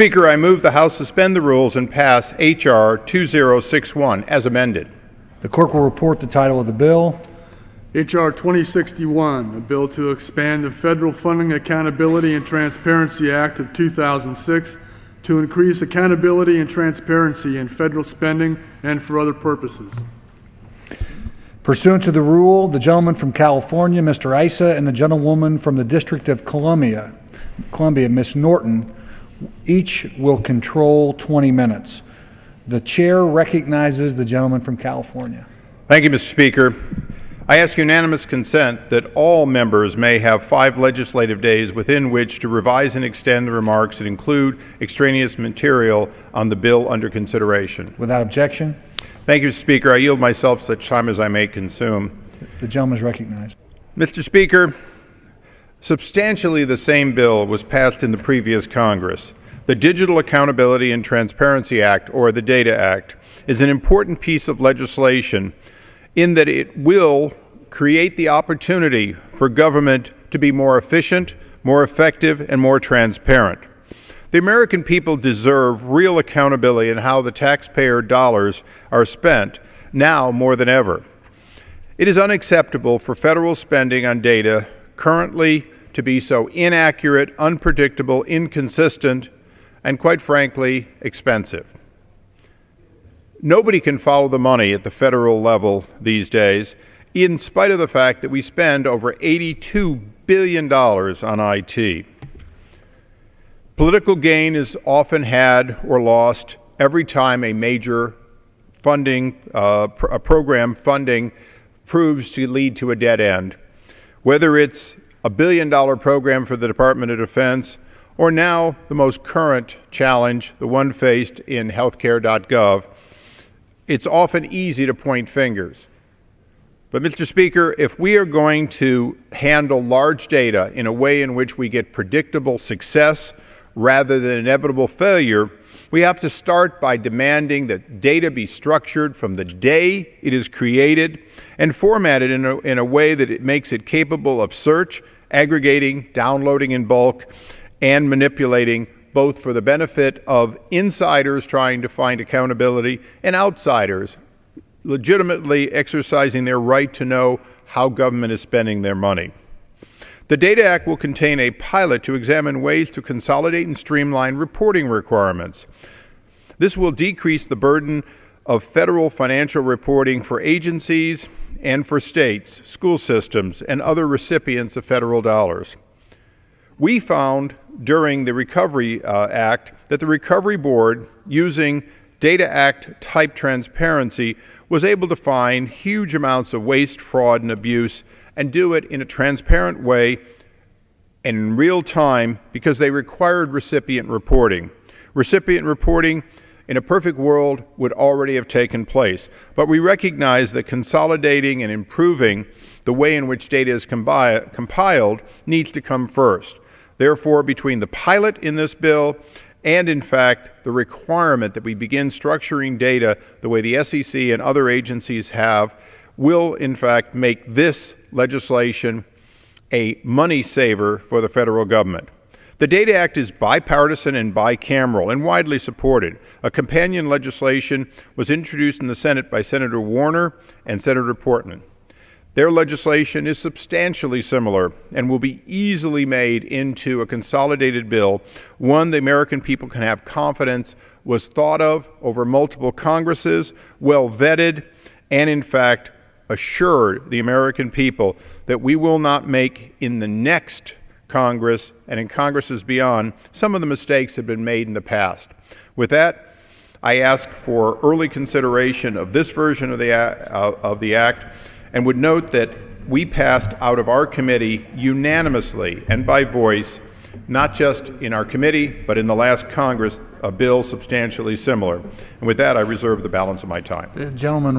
Speaker, I move the House suspend the rules and pass H.R. 2061 as amended. The clerk will report the title of the bill. H.R. 2061, a bill to expand the Federal Funding Accountability and Transparency Act of 2006 to increase accountability and transparency in federal spending and for other purposes. Pursuant to the rule, the gentleman from California, Mr. Issa, and the gentlewoman from the District of Columbia, Ms. Norton, each will control 20 minutes. The chair recognizes the gentleman from California. Thank you, Mr. Speaker. I ask unanimous consent that all members may have 5 legislative days within which to revise and extend the remarks that include extraneous material on the bill under consideration. Without objection. Thank you, Mr. Speaker. I yield myself such time as I may consume. The gentleman is recognized. Mr. Speaker, substantially the same bill was passed in the previous Congress. The Digital Accountability and Transparency Act, or the DATA Act, is an important piece of legislation in that it will create the opportunity for government to be more efficient, more effective, and more transparent. The American people deserve real accountability in how the taxpayer dollars are spent, now more than ever. It is unacceptable for federal spending on data currently to be so inaccurate, unpredictable, inconsistent, and quite frankly, expensive. Nobody can follow the money at the federal level these days, in spite of the fact that we spend over $82 billion on IT. Political gain is often had or lost every time a major funding, program funding proves to lead to a dead end, whether it's a $1 billion program for the Department of Defense, or now the most current challenge, the one faced in healthcare.gov. It's often easy to point fingers. But, Mr. Speaker, if we are going to handle large data in a way in which we get predictable success rather than inevitable failure, we have to start by demanding that data be structured from the day it is created and formatted in a way that it makes it capable of search, aggregating, downloading in bulk, and manipulating, both for the benefit of insiders trying to find accountability and outsiders legitimately exercising their right to know how government is spending their money. The DATA Act will contain a pilot to examine ways to consolidate and streamline reporting requirements. This will decrease the burden of federal financial reporting for agencies and for states, school systems, and other recipients of federal dollars. We found during the Recovery Act that the Recovery Board, using DATA Act type transparency, was able to find huge amounts of waste, fraud, and abuse and do it in a transparent way and in real time because they required recipient reporting. Recipient reporting in a perfect world would already have taken place, but we recognize that consolidating and improving the way in which data is compiled needs to come first. Therefore, between the pilot in this bill and, in fact, the requirement that we begin structuring data the way the SEC and other agencies have, will, in fact, make this legislation a money saver for the federal government. The DATA Act is bipartisan and bicameral and widely supported. A companion legislation was introduced in the Senate by Senator Warner and Senator Portman. Their legislation is substantially similar and will be easily made into a consolidated bill, one the American people can have confidence was thought of over multiple Congresses, well vetted, and in fact assured the American people that we will not make in the next Congress and in Congresses beyond some of the mistakes that have been made in the past. With that, I ask for early consideration of this version of the Act, and would note that we passed out of our committee unanimously and by voice, not just in our committee, but in the last Congress, a bill substantially similar. And with that, I reserve the balance of my time. The gentleman